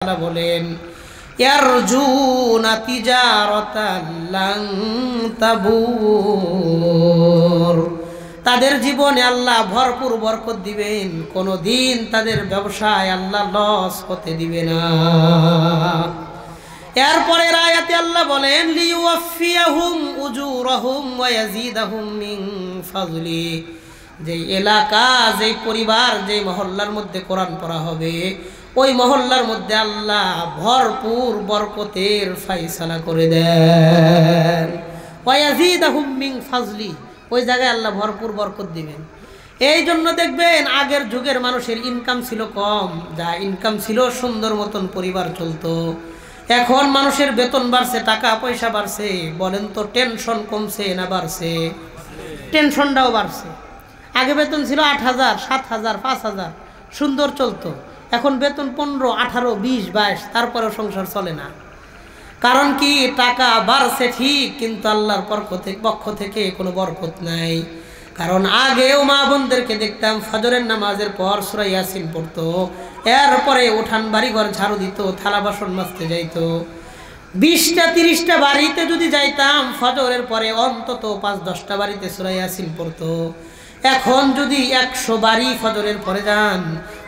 তাআলা বলেন, ইয়ারজুনা তিজারাতান লান তাবুর, তাদের জীবনে আল্লাহ ভরপুর বরকত দিবেন, কোনোদিন তাদের ব্যবসায় আল্লাহ লস হতে দিবে না। এরপরে আয়াতে আল্লাহ বলেন, লিওয়াফিয়াহুম উজুরাহুম ওয়া ইয়াজিদাহুম মিন ফাজলি, যে এলাকা, যে পরিবার, যে মহল্লার মধ্যে কোরআন পড়া হবে, ওই মহল্লার মধ্যে আল্লাহ ভরপুর বরকতের ফয়সালা করে দেন। ওয়া ইয়াজিদাহুম মিন ফাজলি, ওই জায়গায় আল্লাহ ভরপুর বরকত দিবেন। এই জন্য দেখবেন আগের যুগের মানুষের ইনকাম ছিল কম, যা ইনকাম ছিল সুন্দর মতন পরিবার চলতো। এখন মানুষের বেতন বাড়ছে, টাকা পয়সা বাড়ছে, বলেন তো টেনশন কমছে না বাড়ছে? টেনশনটাও বাড়ছে। আগে বেতন ছিল 8,000, 7,000, 5,000, সুন্দর চলতো। এখন বেতন 15, 18, 20, 22, তারপরেও সংসার চলে না। কারণ কি? টাকা বাড়ছে ঠিক, কিন্তু আল্লাহর পক্ষ থেকে কোনো বরকত নাই। কারণ আগেও মা বোনদেরকে দেখতাম ফজরের নামাজের পর সূরা ইয়াসিন পড়তো, এরপরে উঠান বাড়িঘর ঝাড়ু দিত, থালা বাসন মাজতে যাইতো। 20টা 30টা বাড়িতে যদি যাইতাম ফজরের পরে অন্তত 5-10টা বাড়িতে সূরা ইয়াসিন পড়তো। এখন যদি 100 বাড়ি ফজরের পরে যান,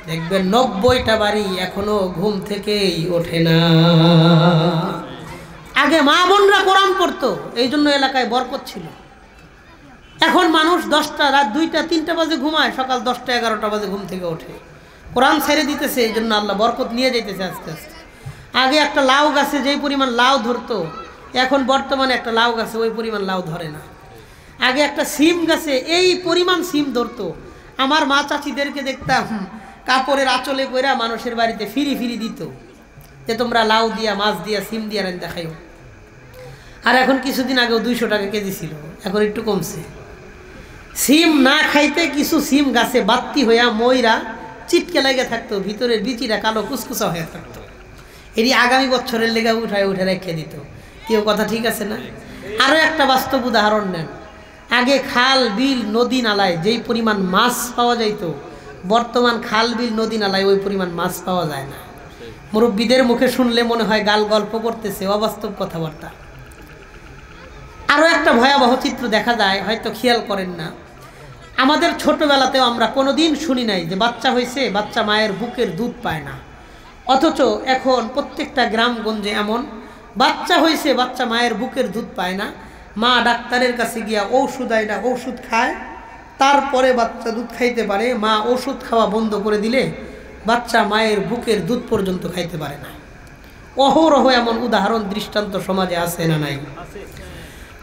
দেখবেন 90টা বাড়ি এখনো ঘুম থেকেই ওঠে না। আগে মা বোনরা কোরআন পড়তো, এই জন্য এলাকায় বরকত ছিল। এখন মানুষ 10টা, রাত 2টা 3টা বাজে ঘুমায়, সকাল 10টা 11টা বাজে ঘুম থেকে ওঠে। কোরআন ছেড়ে দিতেছে, এই জন্য আল্লাহ বরকত নিয়ে যাইতেছে আস্তে আস্তে। আগে একটা লাউ গাছে যেই পরিমাণ লাউ ধরতো, এখন বর্তমানে একটা লাউ গাছে ওই পরিমাণ লাউ ধরে না। আগে একটা সিম গাছে এই পরিমাণ সিম ধরতো। আমার মা চাচিদেরকে দেখতাম কাপড়ের আঁচলে কইরা মানুষের বাড়িতে ফিরি ফিরি দিত, যে তোমরা লাউ দিয়া, মাছ দিয়া, সিম দিয়া রান্না খাইও। আর এখন কিছুদিন আগেও 200 টাকা কেজি ছিল, এখন একটু কমছে। সিম না খাইতে কিছু সিম গাছে বাত্তি হইয়া ময়রা চিটকে লেগে থাকতো, ভিতরের বিচিটা কালো কুচকুচা হয়ে থাকতো। এটি আগামী বছরের লেগে উঠায় রেখে দিত। কেউ কথা ঠিক আছে না? আরও একটা বাস্তব উদাহরণ নেন। আগে খাল বিল নদী নালায় যেই পরিমাণ মাছ পাওয়া যাইত, বর্তমান খাল বিল নদী নালায় ওই পরিমাণ মাছ পাওয়া যায় না। মুরব্বীদের মুখে শুনলে মনে হয় গাল গল্প করতেছে, অবাস্তব কথাবার্তা। আরও একটা ভয়াবহ চিত্র দেখা যায়, হয়তো খেয়াল করেন না। আমাদের ছোটবেলাতেও আমরা কোনোদিন শুনি নাই যে বাচ্চা হয়েছে, বাচ্চা মায়ের বুকের দুধ পায় না। অথচ এখন প্রত্যেকটা গ্রামগঞ্জে এমন বাচ্চা হয়েছে, বাচ্চা মায়ের বুকের দুধ পায় না, মা ডাক্তারের কাছে গিয়া ঔষধ আইনা ওষুধ খায়, তারপরে বাচ্চা দুধ খাইতে পারে। মা ওষুধ খাওয়া বন্ধ করে দিলে বাচ্চা মায়ের বুকের দুধ পর্যন্ত খাইতে পারে না। অহরহ এমন উদাহরণ দৃষ্টান্ত সমাজে আছে না নাই?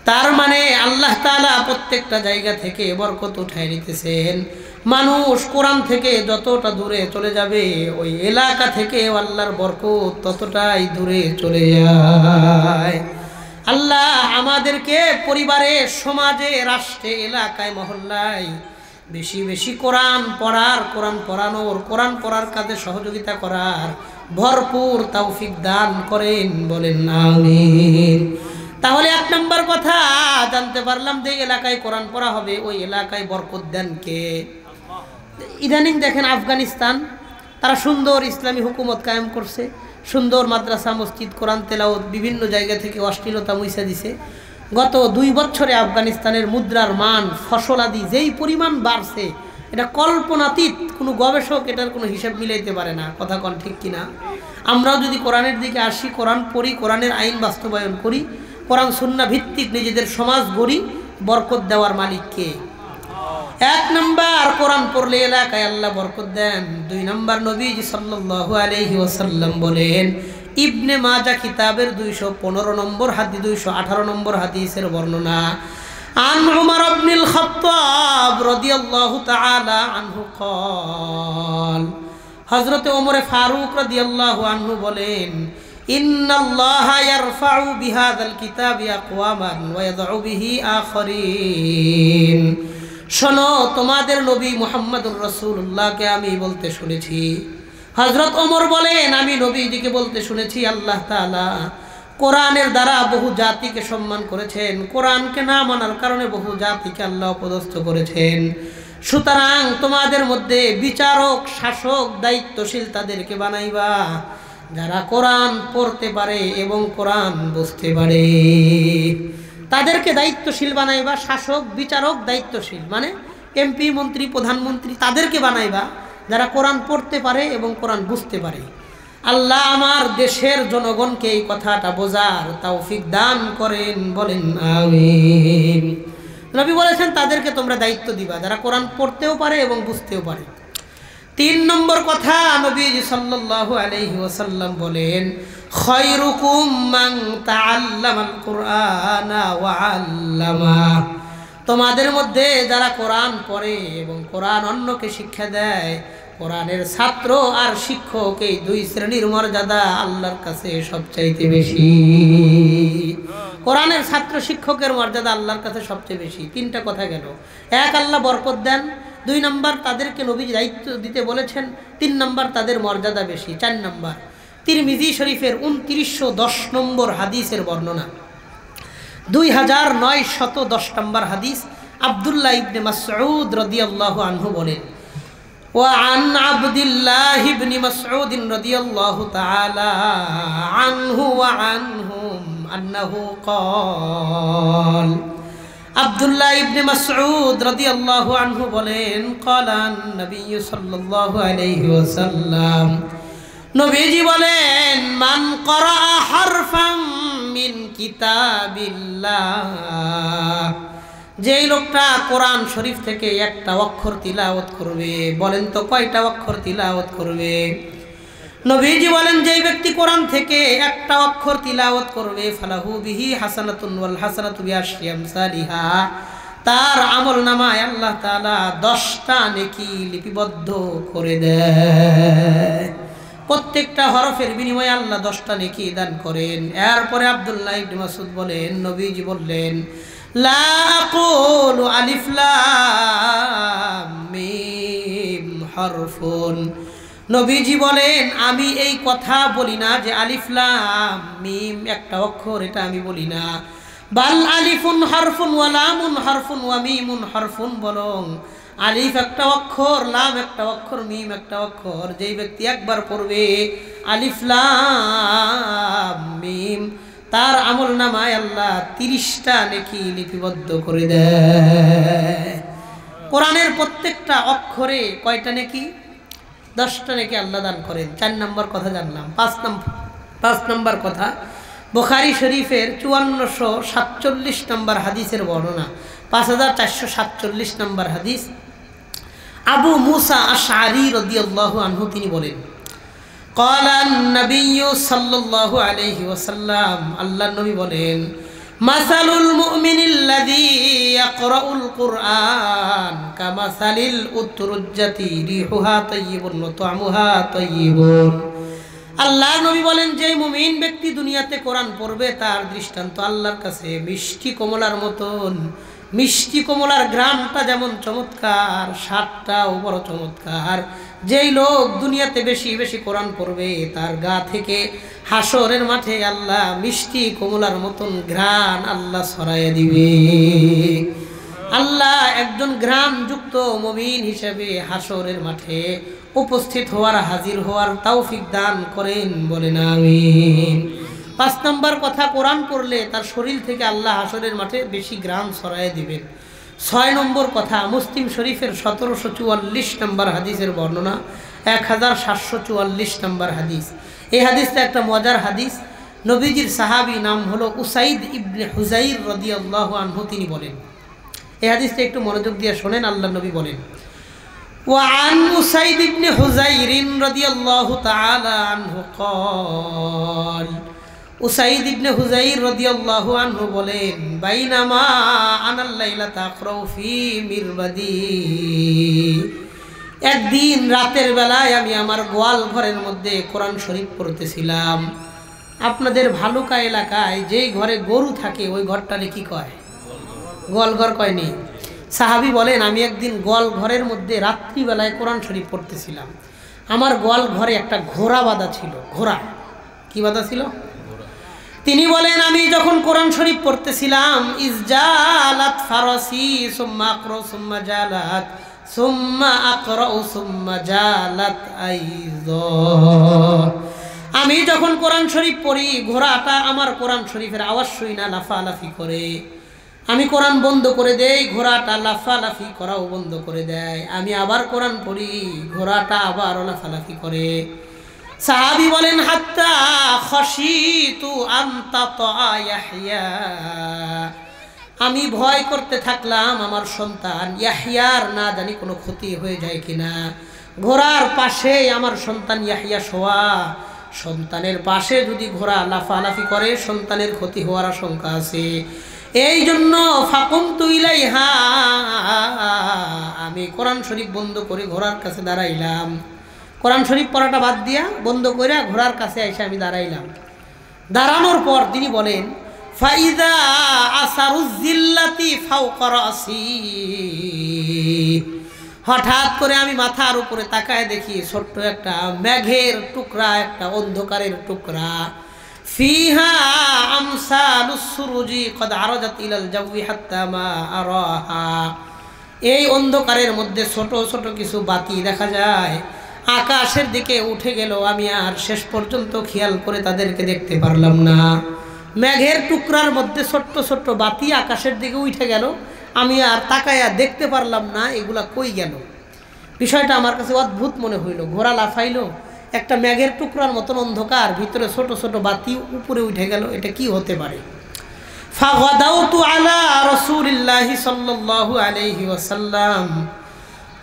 তার মানে আল্লাহ তাআলা প্রত্যেকটা জায়গা থেকে বরকত উঠায় নিতেছেন। মানুষ কোরআন থেকে যতটা দূরে চলে যাবে, ওই এলাকা থেকে আল্লাহর বরকত ততটাই দূরে চলে যায়। আল্লাহ আমাদেরকে পরিবারে, সমাজে, রাষ্ট্রে, এলাকায়, মহল্লায় বেশি বেশি কোরআন পড়ার, কোরআন পড়ানোর, কোরআন পড়ার কাজে সহযোগিতা করার ভরপুর তৌফিক দান করেন, বলেন আমিন। তাহলে 1 নম্বর কথা জানতে পারলাম যে এলাকায় কোরআন পড়া হবে ওই এলাকায় বরকত দেন কে? ইদানিং দেখেন আফগানিস্তান, তারা সুন্দর ইসলামী হুকুমত কায়েম করছে, সুন্দর মাদ্রাসা, মসজিদ, কোরআন তেলাওয়াত, বিভিন্ন জায়গা থেকে অশ্লীলতা মুইছা দিছে। গত 2 বছরে আফগানিস্তানের মুদ্রার মান, ফসল আদি যেই পরিমাণ বাড়ছে, এটা কল্পনাতীত। কোনো গবেষক এটার কোনো হিসাব মিলাইতে পারে না। কথা কোন ঠিক কিনা? আমরাও যদি কোরআনের দিকে আসি, কোরআন পড়ি, কোরআনের আইন বাস্তবায়ন করি, কোরআন সুন্নাহ ভিত্তিক নিজেদের সমাজ গড়ি, বরকত দেওয়ার মালিক কে? 1 নম্বর কোরআন পড়লে এলাকায় আল্লাহ বরকত দেন। 2 নম্বর নবীজি সাল্লাল্লাহু আলাইহি ওয়াসাল্লাম বলেন, ইবনে মাজাহ কিতাবের 215 নম্বর হাদিস, 218 নম্বর হাদিসের বর্ণনা, আন উমর ইবনুল খাত্তাব রাদিয়াল্লাহু তাআলা আনহু قال, হযরত ওমর ফারুক রাদিয়াল্লাহু আনহু বলেন, ইন্নাল্লাহা ইয়ারফাউ বিহাযাল কিতাবি আকওয়ামান ওয়া ইয়াদউ বিহি আখারিন। শোনো, তোমাদের নবী মুহাম্মদুর রাসূলুল্লাহকে আমি বলতে শুনেছি। হযরত ওমর বলেন, আমি নবীজিকে বলতে শুনেছি, আল্লাহ তাআলা কোরআনের দ্বারা বহু জাতিকে সম্মান করেছেন, কোরআনকে না মানার কারণে বহু জাতিকে আল্লাহ অপদস্থ করেছেন। সুতরাং তোমাদের মধ্যে বিচারক, শাসক, দায়িত্বশীল তাদেরকে বানাইবা, যারা কোরআন পড়তে পারে এবং কোরআন বুঝতে পারে তাদেরকে দায়িত্বশীল বানাইবা। শাসক বিচারক দায়িত্বশীল মানে এমপি মন্ত্রী প্রধানমন্ত্রী তাদেরকে বানাইবা যারা কোরআন পড়তে পারে এবং কোরআন বুঝতে পারে। আল্লাহ আমার দেশের জনগণকে এই কথাটা বোঝার তৌফিক দান করেন, বলেন আমিন। নবী বলেছেন তাদেরকে তোমরা দায়িত্ব দিবা যারা কোরআন পড়তেও পারে এবং বুঝতেও পারে। 3 নম্বর কথা নবীজি সাল্লাল্লাহু আলাইহি ওয়াসাল্লাম বলেন, খায়রুকুম মান তাআল্লামাল কুরআনা ওয়া আল্লামা। তোমাদের মধ্যে যারা কোরআন পড়ে এবং কোরআন অন্যকে শিক্ষা দেয়, কোরআনের ছাত্র আর শিক্ষক এই 2 শ্রেণীর মর্যাদা আল্লাহর কাছে সবচাইতে বেশি। কোরআনের ছাত্র শিক্ষকের মর্যাদা আল্লাহর কাছে সবচেয়ে বেশি। 3টা কথা গেল। 1 আল্লাহ বরকত দেন, 2 নম্বর তাদেরকে নবীজি দায়িত্ব দিতে বলেছেন, 3 নম্বর তাদের মর্যাদা বেশি। 4 নম্বর তিরমিজি শরীফের 2910 নম্বর হাদিসের বর্ণনা, 2910 নম্বর হাদিস। আব্দুল্লাহ ইবনে মাসউদ রাদিয়াল্লাহু আনহু বলেন, وعن عبد الله بن مسعود رضي الله تعالى عنه وعنهم أنه قال عبد الله بن مسعود رضي الله عنه বলেন قال النبي صلى الله عليه وسلم নবীজি বলেন মান قرأ حرفا من كتاب الله যেই লোকটা কোরআন শরীফ থেকে একটা অক্ষর তিলাওয়াত করবে, বলেন তো কয়টা অক্ষর তিলাওয়াত করবে? নবীজি বলেন যেই ব্যক্তি কোরআন থেকে একটা অক্ষর তিলাওয়াত করবে, ফালাহু বিহি হাসানাতুন ওয়াল হাসানাতু বিআশরি আমসালিহা, তার আমলনামায় আল্লাহ তাআলা 10টা নেকি লিপিবদ্ধ করে দেয়। প্রত্যেকটা হরফের বিনিময়ে আল্লাহ 10টা নেকি দান করেন। এরপরে আব্দুল্লাহ ইবনে মাসউদ বলেন, নবীজি বললেন লা আকুলু আলিফ লাম মিম হরফুন। নবীজি বলেন আমি এই কথা বলি না যে আলিফ লাম মিম একটা অক্ষর, এটা আমি বলি না। বাল আলিফুন হরফুন ওয়া লামুন হরফুন ওয়া মিমুন হরফুন, বরং আলিফ একটা অক্ষর, লাম একটা অক্ষর, মিম একটা অক্ষর। যেই ব্যক্তি একবার পড়বে আলিফ লাম মিম, তার আমল নামায় আল্লাহ 30টা নেকি লিপিবদ্ধ করে দেয়। কোরআনের প্রত্যেকটা অক্ষরে কয়টা নেকি? 10টা নেকি আল্লাহ দান করেন। 4 নম্বর কথা জানলাম। 5 নম্বর কথা বুখারী শরীফের 5447 নম্বর হাদিসের বর্ণনা, 5447 নম্বর হাদিস। আবু মুসা আশআরী রাদিয়াল্লাহু আনহু তিনি বলেন, قال النبي صلى الله عليه وسلم, আল্লাহ নবী বলেন, মাসালুল মুমিনিল্লাযী ইয়াকরাউল কুরআন কামাসালিল উতরুজ্জাতি রিহুহা তাইয়্যিবুন ওয়া তা'মুহা তাইয়্যিবুন। আল্লাহ নবী বলেন যে মুমিন ব্যক্তি দুনিয়াতে কোরআন পড়বে তার দৃষ্টান্ত আল্লাহর কাছে মিষ্টি কমলার মতন। মিষ্টি কমলার গ্রামটা যেমন চমৎকার, স্বাদটাও বড় চমৎকার। যেই লোক দুনিয়াতে বেশি বেশি কোরআন পড়বে তার গা থেকে হাসরের মাঠে আল্লাহ মিষ্টি কমলার মতন ঘ্রাণ আল্লাহ ছড়াইয়া দিবে। আল্লাহ একজন ঘ্রাণযুক্ত মুমিন হিসেবে হাসরের মাঠে উপস্থিত হওয়ার, হাজির হওয়ার তৌফিক দান করেন, বলেন আমিন। 5 নম্বর কথা, কোরআন পড়লে তার শরীর থেকে আল্লাহ হাসরের মাঠে বেশি ঘ্রাণ ছড়াইয়া দিবেন। 6 নম্বর কথা, মুসলিম শরীফের 1744 নম্বর হাদিসের বর্ণনা, 1744 নম্বর হাদিস। এই হাদিসটা একটা মজার হাদিস। নবীজির সাহাবী নাম হলো উসাইদ ইবনে হুজাইর রাদিয়াল্লাহু আনহু, তিনি বলেন, এই হাদিসটা একটু মনোযোগ দিয়ে শোনেন। আল্লাহ নবী বলেন, ওয়ান উসাইদ ইবনে হুজাইর রাদিয়াল্লাহু তাআলা আনহু قال, উসাইদ ইবনে হুজাইর রাদিয়াল্লাহু আনহু বলেন, বাইনামা আনাল লাইলাতা আকরাউ ফি মিরবাদি, একদিন রাতের বেলায় আমি আমার গোয়াল ঘরের মধ্যে কোরআন শরীফ পড়তেছিলাম। আপনাদের ভালুকা এলাকায় যেই ঘরে গরু থাকে ওই ঘরটারে কি কয়? গোয়াল ঘর কয়নি? সাহাবী বলেন আমি একদিন গোয়াল ঘরের মধ্যে রাত্রিবেলায় কোরআন শরীফ পড়তেছিলাম। আমার গোয়াল ঘরে একটা ঘোড়া বাঁধা ছিল। ঘোড়া কি বাঁধা ছিল? তিনি বলেন আমি যখন কোরআন শরীফ পড়তেছিলাম, ইজজালাত ফারাসি সুম্মা আকরা সুম্মা জালাত সুম্মা আকরা সুম্মা জালাত আইযা, আমি যখন কোরআন শরীফ পড়ি ঘোড়াটা আমার কোরআন শরীফের আওয়াজ শুই না লাফালাফি করে। আমি কোরআন বন্ধ করে দেই, ঘোড়াটা লাফালাফি করাও বন্ধ করে দেয়। আমি আবার কোরআন পড়ি, ঘোড়াটা আবার লাফালাফি করে। সাহাবী বলেন হাত্তা খাশিতু আন তাতা ইয়াহইয়া, আমি ভয় করতে থাকলাম আমার সন্তান ইয়াহইয়ার না জানি কোনো ক্ষতি হয়ে যায় কিনা। ঘোড়ার পাশে আমার সন্তান ইয়াহইয়া শোয়া, সন্তানের পাশে যদি ঘোড়া লাফালাফি করে সন্তানের ক্ষতি হওয়ার আশঙ্কা আছে। এই জন্য ফাকুমতু ইলাইহা, আমি কোরআন শরীফ বন্ধ করে ঘোড়ার কাছে দাঁড়াইলাম। কোরআন শরীফ পড়াটা বাদ দিয়া বন্ধ করে ঘোড়ার কাছে এসে আমি দাঁড়াইলাম। দাঁড়ানোর পর তিনি বলেন ফাইদা আসারুজ্জিল্লাতি ফাওকা রাসি, হঠাৎ করে আমি মাথার উপরে তাকায় দেখি ছোট্ট একটা মেঘের টুকরা, একটা অন্ধকারের টুকরা। ফিহা আমসালুস সুরুজি কদ আরাজাত ইলাল জাওয়ি হাত্তা মা আরাহা, এই অন্ধকারের মধ্যে ছোট ছোট কিছু বাতি দেখা যায়, আকাশের দিকে উঠে গেল। আমি আর শেষ পর্যন্ত খেয়াল করে তাদেরকে দেখতে পারলাম না। মেঘের টুকরার মধ্যে ছোট্ট ছোট্ট বাতি আকাশের দিকে উঠে গেল, আমি আর তাকায়া দেখতে পারলাম না এগুলা কই গেল। বিষয়টা আমার কাছে অদ্ভুত মনে হইল। ঘোড়া লাফাইলো, একটা মেঘের টুকরার মতন অন্ধকার, ভিতরে ছোট ছোট বাতি উপরে উঠে গেল, এটা কি হতে পারে? ফাগাদাউতু আলা রাসূলিল্লাহি সাল্লাল্লাহু আলাইহি ওয়াসাল্লাম,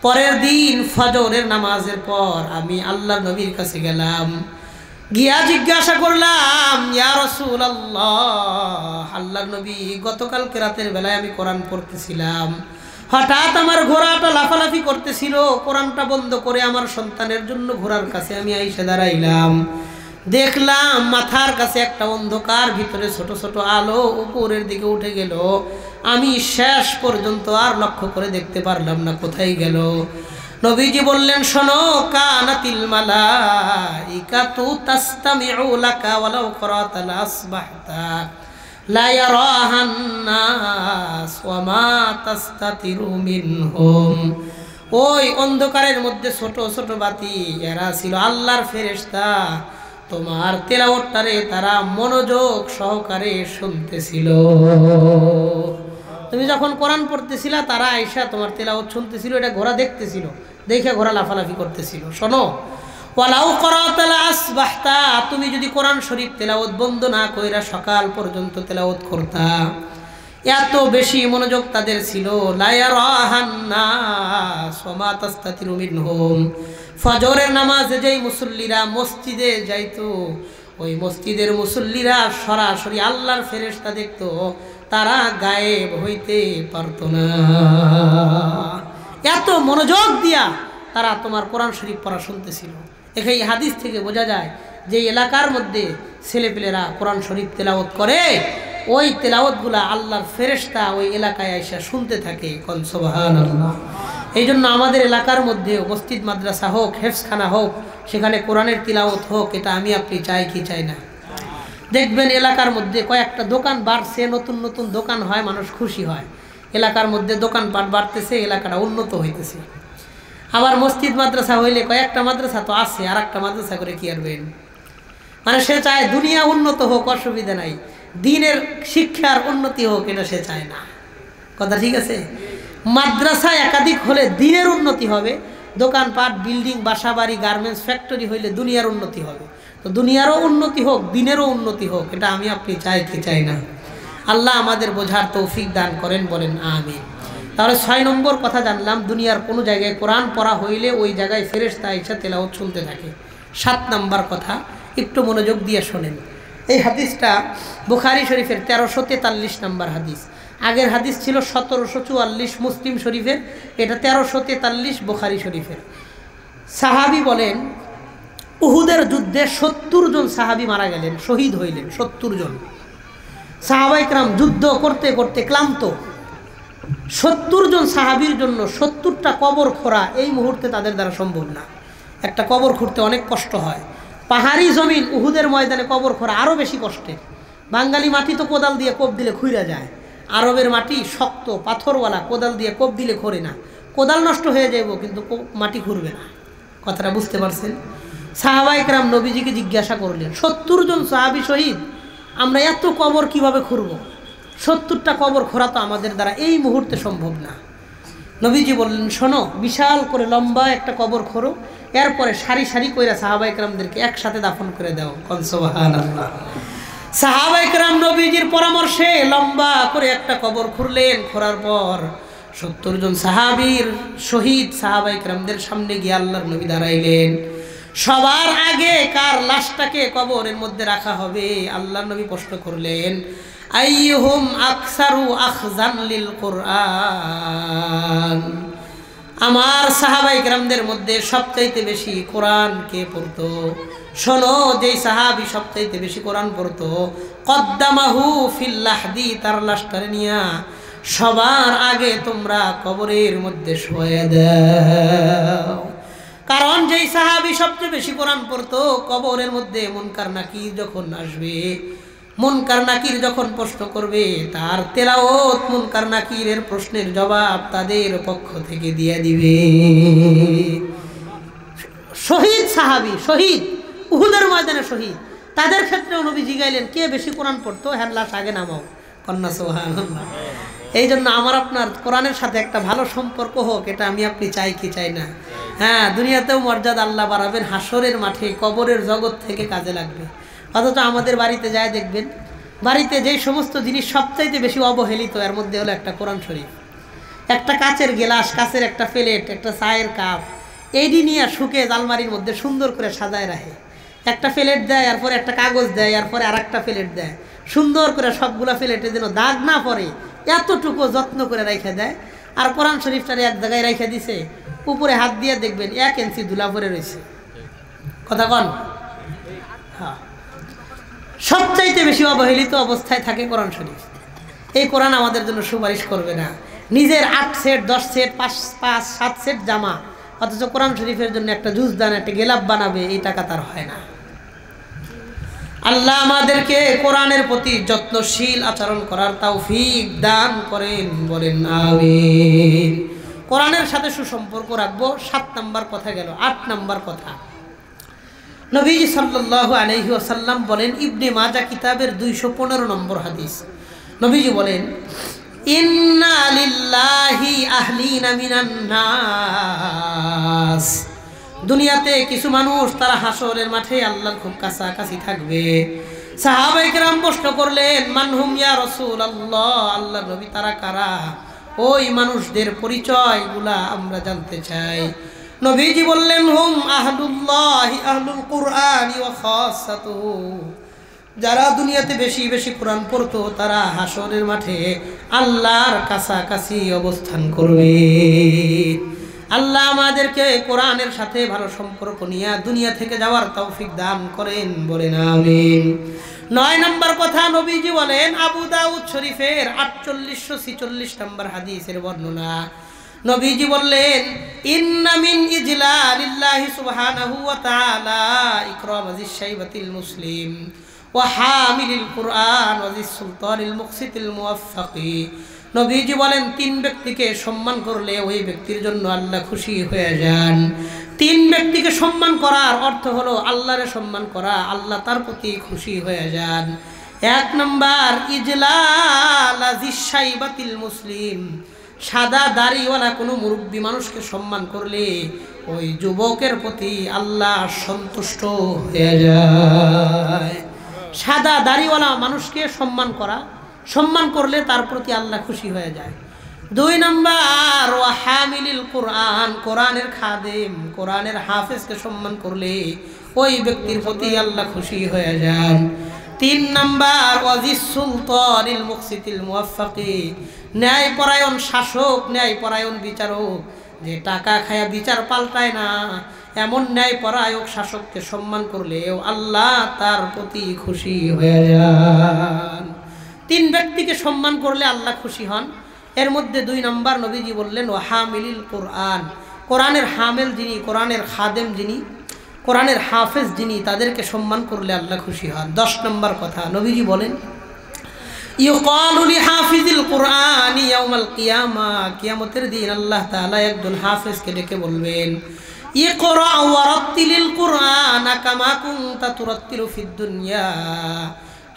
পরের দিন ফজরের নামাজের পর আমি আল্লাহর নবীর কাছে গেলাম। গিয়া জিজ্ঞাসা করলাম ইয়া রাসূলুল্লাহ, আল্লাহর নবী গতকালকে রাতের বেলায় আমি কোরআন পড়তেছিলাম, হঠাৎ আমার ঘোড়াটা লাফালাফি করতেছিল, কোরআনটা বন্ধ করে আমার সন্তানের জন্য ঘোড়ার কাছে আমি আইসা দাঁড়াইলাম। দেখলাম মাথার কাছে একটা অন্ধকার, ভিতরে ছোট ছোট আলো উপরের দিকে উঠে গেল। আমি শেষ পর্যন্ত আর লক্ষ্য করে দেখতে পারলাম না কোথায় গেল। নবীজি বললেন শোনো, কানাতিল মালাইকাতু তাসতামিউ লাকা ওয়ালাউ করাতা আসবাহতা লা ইয়ারাহান নাস ওয়া মা তাস্তাতিরু মিনহুম, ওই অন্ধকারের মধ্যে ছোট ছোট বাতি, এরা ছিল আল্লাহর ফেরেশতা। তোমার তেলাওয়াতটারে তারা মনোযোগ সহকারে শুনতেছিল। তুমি যখন কোরআন পড়তেছিলা তারা আয়েশা তোমার তেলাওয়াত শুনতেছিল, এটা ঘোড়া দেখতেছিল, দেখে ঘোড়া লাফালাফি করতেছিল। শোনো, ওয়ালাউ করাতা আসবাহতা, তুমি যদি কোরআন শরীফ তেলাওয়াত বন্ধ না কইরা সকাল পর্যন্ত তেলাওয়াত করতা, এত বেশি মনোযোগ তাদের ছিল। লা ইয়ারাহান নাস ওয়া মা তাস্তাতিরু মিনহুম, ফজরের নামাজে যেই মুসল্লিরা মসজিদে যাইতো, ওই মসজিদের মুসল্লিরা সরাসরি আল্লাহর ফেরেশতা দেখতো, তারা গায়েব হইতে পারত না। এত মনোযোগ দিয়া তারা তোমার কোরআন শরীফ পড়া শুনতেছিল। এই হাদিস থেকে বোঝা যায় যে এলাকার মধ্যে ছেলেপেলেরা কোরআন শরীফ তেলাওয়াত করে, ওই তেলাওয়াতগুলা আল্লাহর ফেরেশতা ওই এলাকায় আইসা শুনতে থাকে। কোন সুবহানাল্লাহ। এই জন্য আমাদের এলাকার মধ্যেও মসজিদ মাদ্রাসা হোক, হেফজখানা হোক, সেখানে কোরআনের তিলাওয়াত হোক, এটা আমি আপনি চাই কি চাই না? দেখবেন এলাকার মধ্যে কয়েকটা দোকান বাড়ছে, নতুন নতুন দোকান হয়, মানুষ খুশি হয়। এলাকার মধ্যে দোকানপাট বাড়তেছে, এলাকাটা উন্নত হইতেছে। আবার মসজিদ মাদ্রাসা হইলে কয়েকটা মাদ্রাসা তো আছে, আর একটা মাদ্রাসা করে কি আরবেন? মানে সে চায় দুনিয়া উন্নত হোক, অসুবিধা নাই, দিনের শিক্ষার উন্নতি হোক, এটা সে চায় না। কথা ঠিক আছে? মাদ্রাসা একাধিক হলে দিনের উন্নতি হবে, দোকানপাট, বিল্ডিং, বাসাবাড়ি, গার্মেন্টস, ফ্যাক্টরি হইলে দুনিয়ার উন্নতি হবে। তো দুনিয়ারও উন্নতি হোক, দিনেরও উন্নতি হোক, এটা আমি আপনি চাই কি চাই না? আল্লাহ আমাদের বোঝার তৌফিক দান করেন, বলেন আমিন। তাহলে 6 নম্বর কথা জানলাম, দুনিয়ার কোনো জায়গায় কোরআন পড়া হইলে ওই জায়গায় ফেরেশতা আইসা তেলাওয়াত শুনতে থাকে। 7 নম্বর কথা একটু মনোযোগ দিয়ে শোনেন। এই হাদিসটা বুখারী শরীফের 1343 নম্বর হাদিস। আগের হাদিস ছিল 1744 মুসলিম শরীফের, এটা 1343 বুখারী শরীফের। সাহাবী বলেন উহুদের যুদ্ধে 70 জন সাহাবী মারা গেলেন, শহীদ হইলেন 70 জন। সাহাবায়ে কেরাম যুদ্ধ করতে করতে ক্লান্ত। 70 জন সাহাবীর জন্য 70টা কবর খোঁড়া এই মুহূর্তে তাদের দ্বারা সম্ভব না। একটা কবর খুঁড়তে অনেক কষ্ট হয়। পাহাড়ি জমিন উহুদের ময়দানে কবর খোঁড়া আরও বেশি কষ্টের। বাঙালি মাটি তো কোদাল দিয়ে কোপ দিলে খুইরা যায়, আরবের মাটি শক্ত পাথরওয়ালা, কোদাল দিয়ে কোপ দিলে খোঁড়ে না। কোদাল নষ্ট হয়ে যাইব কিন্তু মাটি খুঁড়বে না। কথাটা বুঝতে পারছেন? সাহাবায়ে কেরাম নবীজিকে জিজ্ঞাসা করলেন, ৭০ জন সাহাবী শহীদ, আমরা এত কবর কিভাবে খুঁড়ব? ৭০টা কবর খোঁড়া তো আমাদের দ্বারা এই মুহূর্তে সম্ভব না। নবীজি বললেন, শোনো, বিশাল করে লম্বা একটা কবর খোঁড়ো, এরপরে সারি সারি কইরা সাহাবায়ে কেরামদেরকে একসাথে দাফন করে দাও। সুবহানাল্লাহ। সাহাবায়ে কেরাম নবীজির পরামর্শে লম্বা করে একটা কবর খুঁড়লেন। খোঁড়ার পর ৭০ জন সাহাবীর শহীদ সাহাবায়ে কেরামদের সামনে গিয়ে আল্লাহর নবী দাঁড়াইলেন। সবার আগে কার লাশটাকে কবরের মধ্যে রাখা হবে? আল্লাহর নবী প্রশ্ন করলেন, আইয়ুহুম আকসারু আখজান লিল কুরআন। আমার সাহাবায়ে কেরামদের মধ্যে সবচাইতে বেশি কোরআন কে পড়তো? শোনো, যেই সাহাবী সবচাইতে বেশি কোরআন পড়তো, কদ্দামাহু ফিল লাহদি, তার লাশটারে নিয়া সবার আগে তোমরা কবরের মধ্যে শোয়া দাও। কারণ যেই সাহাবী সবচেয়ে বেশি কোরআন পড়তো, কবরের মধ্যে মুনকার নাকির যখন আসবে, মুনকার নাকির যখন প্রশ্ন করবে, তার তেলাওয়াত মুনকার নাকিরের প্রশ্নের জবাব তাদের পক্ষ থেকে দিয়ে দিবে। শহীদ সাহাবী, শহীদ উহুদের ময়দানে শহীদ, তাদের ক্ষেত্রেও নবী জিগাইলেন, কে বেশি কোরআন পড়তো? হ্যাঁ, লাশ আগে নামাও। কন্যা সুবহানাল্লাহ। এই জন্য আমার আপনার কোরআনের সাথে একটা ভালো সম্পর্ক হোক, এটা আমি আপনি চাই কি চাই না? হ্যাঁ, দুনিয়াতেও মর্যাদা আল্লাহ বাড়াবেন, হাসরের মাঠে কবরের জগৎ থেকে কাজে লাগবে। অথচ আমাদের বাড়িতে যায় দেখবেন, বাড়িতে যেই সমস্ত জিনিস সবচাইতে বেশি অবহেলিত, এর মধ্যে হলো একটা কোরআন শরীফ, একটা কাচের গ্লাস, কাচের একটা প্লেট, একটা চায়ের কাপ, এইটি নিয়ে শুকে আলমারির মধ্যে সুন্দর করে সাজায় রাখে। একটা প্লেট দেয়, এরপরে একটা কাগজ দেয়, এরপরে আর একটা প্লেট দেয়, সুন্দর করে সবগুলা প্লেটে যেন দাগ না পড়ে এতটুকু যত্ন করে রেখে দেয়। আর কোরআন শরীফটারে এক জায়গায় রেখে দিছে, উপরে হাত দিয়ে দেখবেন 1 ইঞ্চি ধুলা পড়ে রয়েছে। কথা কন? হ্যাঁ, সবচাইতে বেশি অবহেলিত অবস্থায় থাকে কোরআন শরীফ। এই কোরআন আমাদের জন্য সুপারিশ করবে না। নিজের 8 সেট 10 সেট 5-7 সেট জামা, অথচ কোরআন শরীফের জন্য একটা জুজদান, একটা গেলাপ বানাবে, এই টাকা তার হয় না। আল্লাহ আমাদেরকে কোরআনের প্রতি যত্নশীল আচরণ করার তৌফিক দান করেন, বলেন আমিন। কোরআনের সাথে সুসম্পর্ক রাখবো। 7 নাম্বার কথা গেল। 8 নাম্বার কথা, নবীজি সাল্লাল্লাহু আলাইহি ওয়াসাল্লাম বলেন, ইবনে মাজাহ কিতাবের 215 নম্বর হাদিস, নবীজি বলেন, ইন্না লিল্লাহি আহলিনা মিনান নাস। দুনিয়াতে কিছু মানুষ, তারা হাসরের মাঠে আল্লাহর খুব কাছাকাছি থাকবে। সাহাবায়ে কেরাম প্রশ্ন করলেন, মানহুম ইয়া রাসূলুল্লাহ, আল্লাহর নবী তারা কারা? ওই মানুষদের পরিচয়গুলা আমরা জানতে চাই। নবীজি বললেন, হুম আহলুল্লাহি আহলুল কুরআনি ওয়া খাসাতুহু। যারা দুনিয়াতে বেশি বেশি কোরআন পড়তো, তারা হাসরের মাঠে আল্লাহর কাছাকাছি অবস্থান করবে। আল্লাহ আমাদেরকে কোরআনের সাথে ভালো সম্পর্ক নিয়ে দুনিয়া থেকে যাওয়ার তৌফিক দান করেন, বলেন আমিন। 9 নম্বর কথা, নবীজি বলেন, আবু দাউদ শরীফের 4846 নম্বর হাদিসের বর্ণনা, নবীজি বললেন, ইন্না মিন ইজলালিল্লাহি সুবহানাহু ওয়া তাআলা ইকরাম যিশ শাইবাতিল মুসলিম ওয়া হামিলিল কুরআন ওয়া যিস সুলতানিল মুকসিতিল মুওয়াফফাকি। নবীজি বলেন, 3 ব্যক্তিকে সম্মান করলে ওই ব্যক্তির জন্য আল্লাহ খুশি হয়ে যান। 3 ব্যক্তিকে সম্মান করার অর্থ হলো আল্লাহরে সম্মান করা, আল্লাহ তার প্রতি খুশি হয়ে যান। 1 নাম্বার, ইজলাল যিশ শাইবাতিল মুসলিম। সাদা দাড়িওয়ালা কোনো মুরব্বী মানুষকে সম্মান করলে ওই যুবকের প্রতি আল্লাহ সন্তুষ্ট হয়ে যায়। সাদা দাড়িওয়ালা মানুষকে সম্মান করা, সম্মান করলে তার প্রতি আল্লাহ খুশি হয়ে যায়। 2 নাম্বার, ওয়া হামিলিল কুরআন, কোরআনের খাদেম, কোরআনের হাফেজকে সম্মান করলে ওই ব্যক্তির প্রতি আল্লাহ খুশি হয়ে যান। 3 নাম্বার, ওয়া যিস সুলতানিল মুকসিতিল মুওয়াফফাকি, ন্যায়পরায়ণ শাসক, ন্যায়পরায়ণ বিচারক, যে টাকা খায়া বিচার পাল্টায় না, এমন ন্যায়পরায়ণ শাসককে সম্মান করলেও আল্লাহ তার প্রতি খুশি হয়ে যান। 3 ব্যক্তিকে সম্মান করলে আল্লাহ খুশি হন। এর মধ্যে 2 নাম্বার, নবীজি বললেন, ওয়া হামিলিল কুরআন, কোরআনের হামেল যিনি, কোরআনের খাদেম যিনি, কোরআনের হাফেজ যিনি, তাদেরকে সম্মান করলে আল্লাহ খুশি হন। 10 নম্বর কথা, নবীজি বলেন, ইউকালু লিহাফিজিল কুরআনি ইয়াউমাল কিয়ামা, কিয়ামতের দিন আল্লাহ তাআলা একজন হাফেজকে ডেকে বলবেন, ইকরা ওয়ারাত্তিলিল কুরআনা কামা কুনতা তুরাত্তিলু ফিদ দুনিয়া,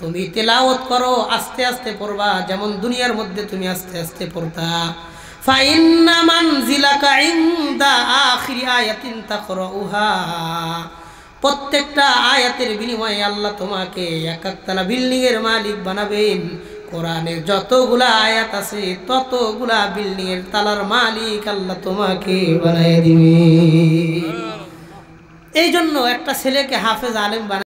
তুমি তেলাওয়াত করো, আস্তে আস্তে পড়বা যেমন দুনিয়ার মধ্যে তুমি আস্তে আস্তে পড়তা। ফাইন্না মানজিলাকা ইনদা আখিরি আয়াতিন তাকরাউহা, প্রত্যেকটা আয়াতের বিনিময়ে আল্লাহ তোমাকে একতলা বিল্ডিং এর মালিক বানাবেন। কোরআনের যতগুলা আয়াত আছে ততগুলা বিল্ডিং এর তালার মালিক আল্লাহ তোমাকে বানায় দিবেন। এই জন্য একটা ছেলেকে হাফেজ আলেম বানায়